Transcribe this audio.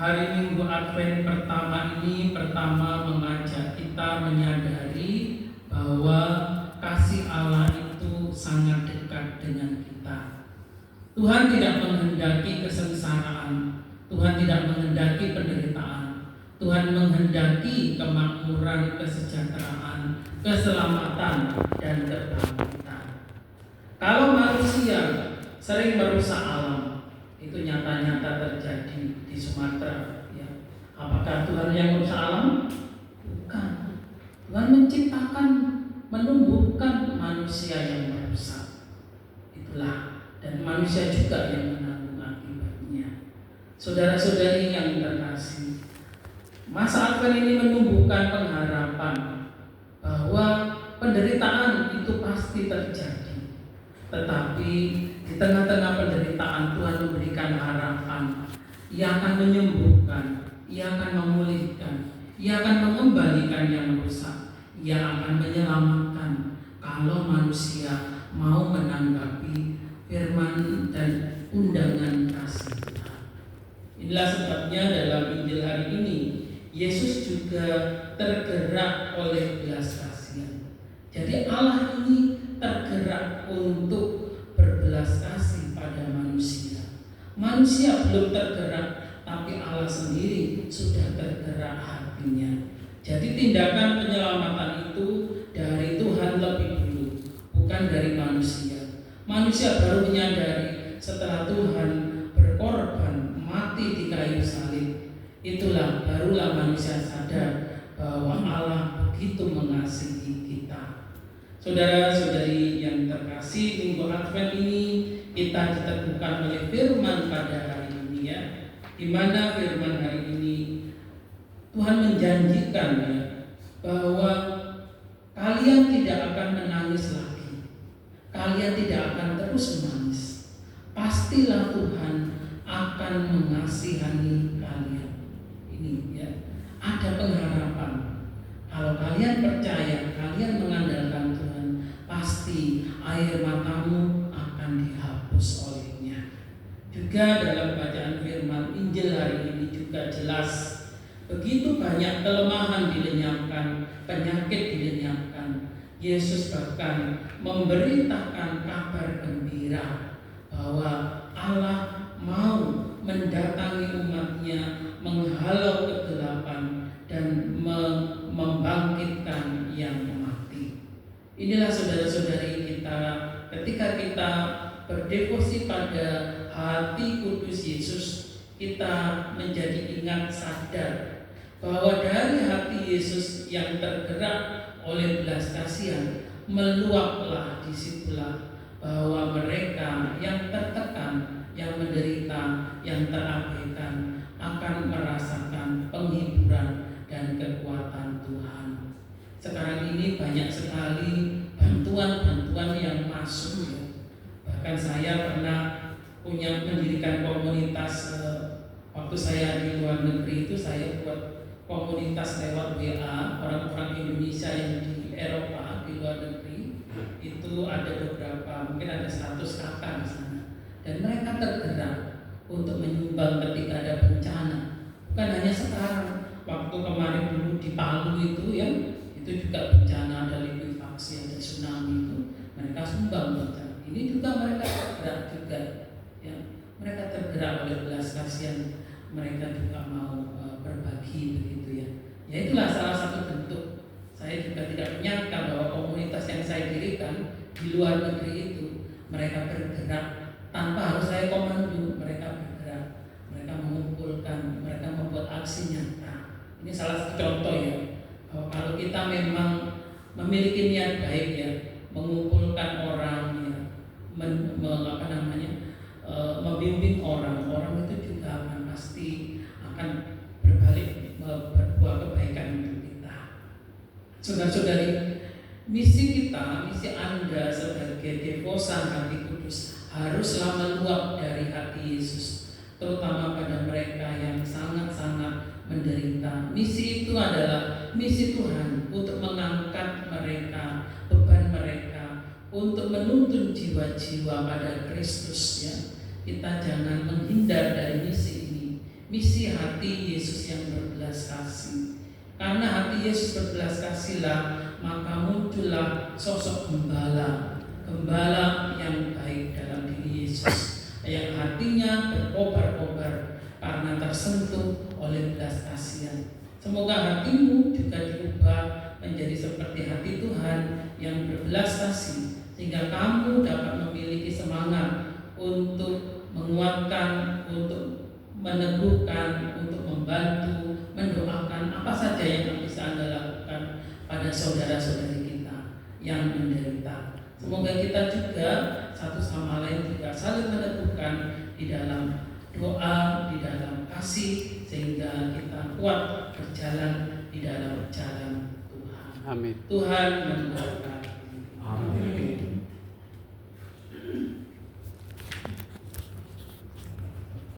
Hari Minggu Advent pertama ini mengajak kita menyadari bahwa kasih Allah itu sangat dekat dengan kita. Tuhan tidak menghendaki kesengsaraan, Tuhan tidak menghendaki penderitaan, Tuhan menghendaki kemakmuran, kesejahteraan, keselamatan, dan kebangkitan. Kalau manusia sering merusak alam, itu nyata-nyata terjadi di Sumatera, ya. Apakah Tuhan yang merusak alam? Bukan. Tuhan menciptakan, menumbuhkan manusia yang merusak. Itulah, dan manusia juga yang menanggung akibatnya. Saudara-saudari yang terkasih, masa Advent ini menumbuhkan pengharapan bahwa penderitaan itu pasti terjadi. Tetapi di tengah-tengah penderitaan Tuhan memberikan harapan. Ia akan menyembuhkan, Ia akan memulihkan, Ia akan mengembalikan yang rusak, Ia akan menyelamatkan kalau manusia mau menanggapi firman dan undangan kasih Tuhan. Inilah sebabnya dalam Injil hari ini Yesus juga tergerak oleh belas kasihan. Jadi Allah ini tergerak untuk berbelas kasih pada manusia. Manusia belum tergerak, tapi Allah sendiri sudah tergerak hatinya. Jadi tindakan penyelamatan itu dari Tuhan lebih dulu, bukan dari manusia. Manusia baru menyadari setelah Tuhan berkorban mati di kayu salib. Itulah barulah manusia sadar bahwa Allah begitu mengasihi kita. Saudara-saudari yang terkasih, Minggu Advent ini kita diteguhkan oleh firman pada hari ini, ya. Di mana firman hari ini Tuhan menjanjikan, ya, bahwa kalian tidak akan menangis lagi. Kalian tidak akan terus menangis. Pastilah Tuhan akan mengasihani kalian. Ini, ya, ada pengharapan. Kalau kalian percaya, kalian mengandalkan Tuhan, pasti air matamu akan dihapus olehnya. Juga dalam bacaan firman Injil hari ini juga jelas, begitu banyak kelemahan dilenyapkan, penyakit dilenyapkan. Yesus bahkan memberitakan kabar gembira bahwa Allah mau mendatangi umatnya, menghalau kegelapan, dan membangkitkan yang mati. Inilah saudara-saudari kita, ketika kita berdevosi pada hati kudus Yesus, kita menjadi ingat sadar bahwa dari hati Yesus yang tergerak oleh belas kasihan, meluaplah disitulah bahwa mereka yang tertekan, yang menderita, yang terabaikan akan merasakan penghiburan dan kekuatan Tuhan. Sekarang ini banyak sekali bantuan-bantuan yang masuk, ya. Bahkan saya pernah mendirikan komunitas, waktu saya di luar negeri itu saya buat komunitas lewat WA orang-orang Indonesia yang di Eropa, di luar negeri. Itu ada beberapa, mungkin ada 100 kakak di sana, dan mereka tergerak untuk menyumbang ketika ada bencana. Bukan hanya sekarang, waktu kemarin dulu di Palu itu, ya, itu juga bencana, ada likuifaksi, ada tsunami itu, mereka sumbang bencana. Ini juga mereka tergerak juga, ya, mereka tergerak oleh belas kasihan, mereka juga mau berbagi begitu, ya. Ya, itulah salah satu bentuk. Saya juga tidak menyangka bahwa komunitas yang saya dirikan di luar negeri itu mereka bergerak tanpa harus saya komando, mereka bergerak, mereka mengumpulkan, mereka membuat aksi nyata. Ini salah satu contoh, ya, bahwa kalau kita memang memiliki niat baik, ya, mengumpulkan orang, ya, membimbing orang itu juga akan pasti akan berbalik berbuah kebaikan untuk kita. Saudara-saudari, misi kita, misi Anda sebagai devosan hati kudus haruslah meluap dari hati Yesus, terutama pada mereka yang sangat-sangat menderita. Misi itu adalah misi Tuhan untuk mengangkat mereka, beban mereka, untuk menuntun jiwa-jiwa pada Kristus, ya. Kita jangan menghindar dari misi ini, misi hati hati Yesus yang berbelas kasih. Karena hati Yesus berbelas kasihlah, maka muncullah sosok gembala yang baik dalam diri Yesus, yang hatinya berkobar-kobar karena tersentuh oleh belas kasihan. Semoga hatimu juga diubah menjadi seperti hati Tuhan yang berbelas kasih, sehingga kamu dapat memiliki semangat untuk menguatkan, untuk meneguhkan, untuk membantu, mendoakan apa saja yang bisa Anda lakukan pada saudara-saudari kita yang menderita. Semoga kita juga satu sama lain juga saling meneguhkan di dalam doa, di dalam kasih, sehingga kita kuat berjalan di dalam jalan Tuhan. Amin. Tuhan memberkati. Amin.